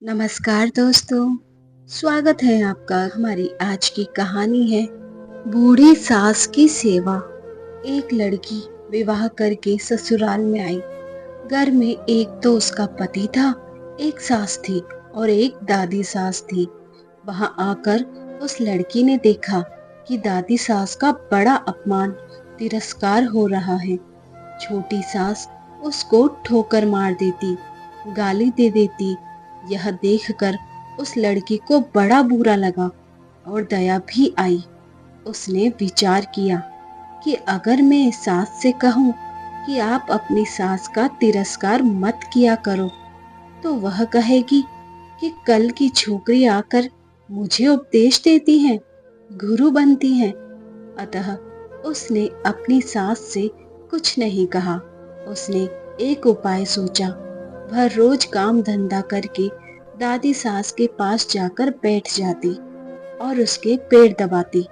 नमस्कार दोस्तों, स्वागत है आपका। हमारी आज की कहानी है बूढ़ी सास की सेवा। एक लड़की विवाह करके ससुराल में आई। घर में एक तो उसका पति था, एक सास थी और एक दादी सास थी। वहां आकर उस लड़की ने देखा कि दादी सास का बड़ा अपमान, तिरस्कार हो रहा है। छोटी सास उसको ठोकर मार देती, गाली दे देती। यह देखकर उस लड़की को बड़ा बुरा लगा और दया भी आई। उसने विचार किया कि अगर मैं सास से कहूं कि आप अपनी सास का तिरस्कार मत किया करो, तो वह कहेगी कि कल की छोकरी आकर मुझे उपदेश देती है, गुरु बनती है। अतः उसने अपनी सास से कुछ नहीं कहा। उसने एक उपाय सोचा। वह रोज काम धंधा करके दादी सास के पास जाकर बैठ जाती और उसके पेट दबाती।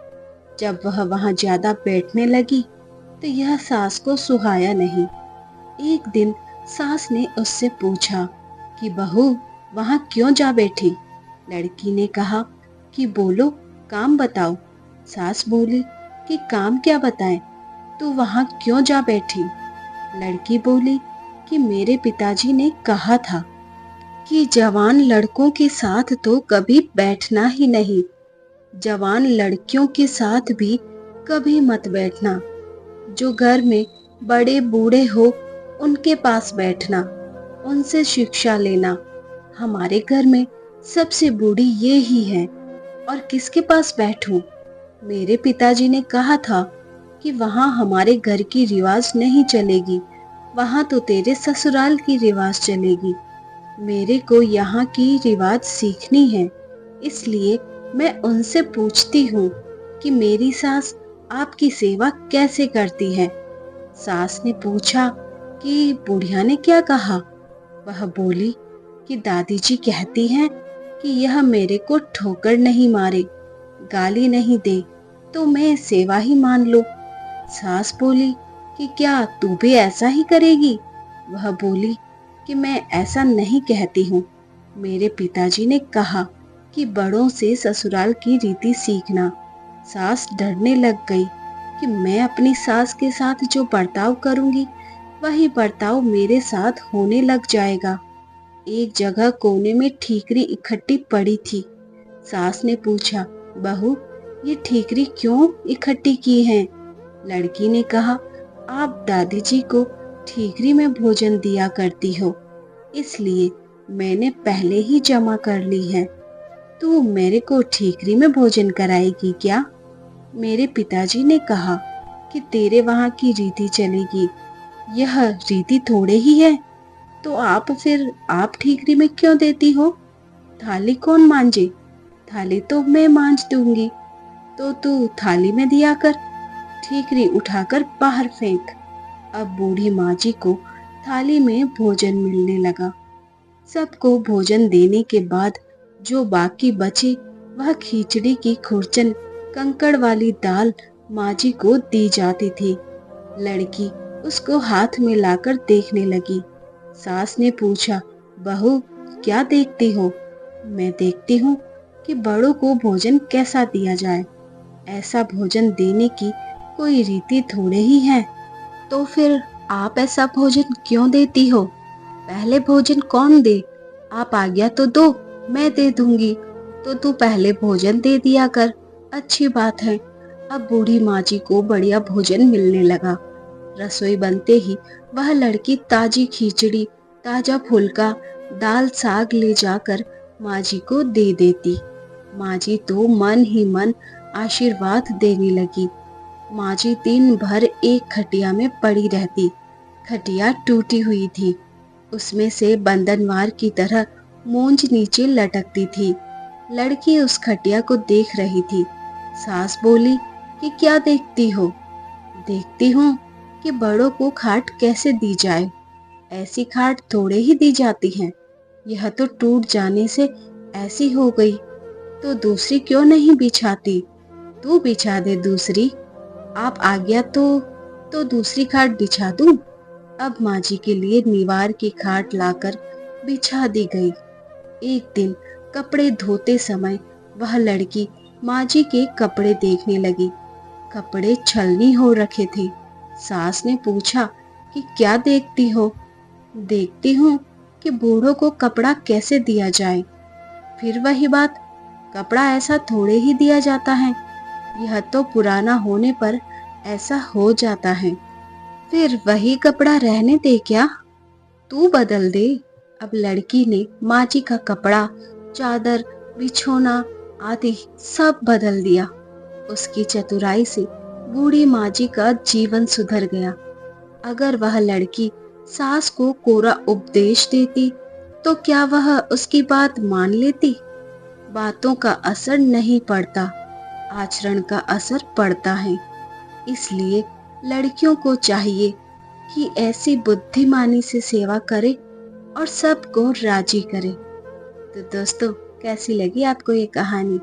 जब वह वहां ज्यादा बैठने लगी तो यह सास को सुहाया नहीं। एक दिन सास ने उससे पूछा कि बहू, वहां क्यों जा बैठी? लड़की ने कहा कि बोलो, काम बताओ। सास बोली कि काम क्या बताएं, तू वहां क्यों जा बैठी? लड़की बोली कि मेरे पिताजी ने कहा था कि जवान लड़कों के साथ तो कभी बैठना ही नहीं, जवान लड़कियों के साथ भी कभी मत बैठना। जो घर में बड़े बूढ़े हो उनके पास बैठना, उनसे शिक्षा लेना। हमारे घर में सबसे बूढ़ी ये ही है और किसके पास बैठूं? मेरे पिताजी ने कहा था कि वहां हमारे घर की रिवाज नहीं चलेगी, वहां तो तेरे ससुराल की रिवाज चलेगी। मेरे को यहाँ की रिवाज सीखनी है, इसलिए मैं उनसे पूछती हूँ कि मेरी सास आपकी सेवा कैसे करती है। सास ने पूछा कि बुढ़िया ने क्या कहा? वह बोली कि दादी जी कहती हैं कि यह मेरे को ठोकर नहीं मारे, गाली नहीं दे, तो मैं सेवा ही मान लो। सास बोली कि क्या तू भी ऐसा ही करेगी? वह बोली कि मैं ऐसा नहीं कहती हूँ। मेरे पिताजी ने कहा कि बड़ों से ससुराल की रीति सीखना। सास डरने लग गई कि मैं अपनी सास के साथ जो बर्ताव करूंगी वही बर्ताव मेरे साथ होने लग जाएगा। एक जगह कोने में ठीकरी इकट्ठी पड़ी थी। सास ने पूछा, बहू, ये ठीकरी क्यों इकट्ठी की हैं? लड़की ने कहा, आप दादी जी को ठीकरी में भोजन दिया करती हो, इसलिए मैंने पहले ही जमा कर ली है। तू मेरे को ठीकरी में भोजन कराएगी क्या? मेरे पिताजी ने कहा कि तेरे वहां की रीति चलेगी। यह रीति थोड़े ही है, तो आप ठीकरी में क्यों देती हो? थाली कौन मांझे? थाली तो मैं मांझ दूंगी, तो तू थाली में दिया कर, ठीकरी उठाकर बाहर फेंक। अब बूढ़ी माँ जी को थाली में भोजन मिलने लगा। सबको भोजन देने के बाद जो बाकी बचे वह खिचड़ी की खुरचन, कंकड़ वाली दाल माँ जी को दी जाती थी। लड़की उसको हाथ में लाकर देखने लगी। सास ने पूछा, बहू, क्या देखती हो? मैं देखती हूँ कि बड़ों को भोजन कैसा दिया जाए। ऐसा भोजन देने की कोई रीति थोड़े ही है। तो फिर आप ऐसा भोजन क्यों देती हो? पहले भोजन कौन दे? आप आज्ञा तो दो, मैं दे दूंगी। तो तू पहले भोजन दे दिया कर, अच्छी बात है। अब बूढ़ी माँ जी को बढ़िया भोजन मिलने लगा। रसोई बनते ही वह लड़की ताजी खिचड़ी, ताजा फुल्का, दाल साग ले जाकर माँ जी को दे देती। माँ जी तो मन ही मन आशीर्वाद देने लगी। माँ जी दिन भर एक खटिया में पड़ी रहती। खटिया टूटी हुई थी, उसमें से बंधनवार की तरह मूंछ नीचे लटकती थी। लड़की उस खटिया को देख रही थी। सास बोली कि क्या देखती हो? देखती हूँ कि बड़ों को खाट कैसे दी जाए। ऐसी खाट थोड़े ही दी जाती है, यह तो टूट जाने से ऐसी हो गई, तो दूसरी क्यों नहीं बिछाती? तू बिछा दे दूसरी। आप आज्ञा तो दूसरी खाट बिछा दूं। अब माँ जी के लिए निवार की खाट लाकर बिछा दी गई। एक दिन कपड़े धोते समय वह लड़की माँ जी के कपड़े देखने लगी। कपड़े छलनी हो रखे थे। सास ने पूछा कि क्या देखती हो? देखती हूँ कि बूढ़ों को कपड़ा कैसे दिया जाए। फिर वही बात, कपड़ा ऐसा थोड़े ही दिया जाता है, यह तो पुराना होने पर ऐसा हो जाता है। फिर वही कपड़ा रहने दे क्या, तू बदल दे। अब लड़की ने माँ जी का कपड़ा, चादर, बिछोना आदि सब बदल दिया। उसकी चतुराई से बूढ़ी माँ जी का जीवन सुधर गया। अगर वह लड़की सास को कोरा उपदेश देती तो क्या वह उसकी बात मान लेती? बातों का असर नहीं पड़ता, आचरण का असर पड़ता है। इसलिए लड़कियों को चाहिए कि ऐसी बुद्धिमानी से सेवा करे और सबको राजी करे। तो दोस्तों, कैसी लगी आपको ये कहानी?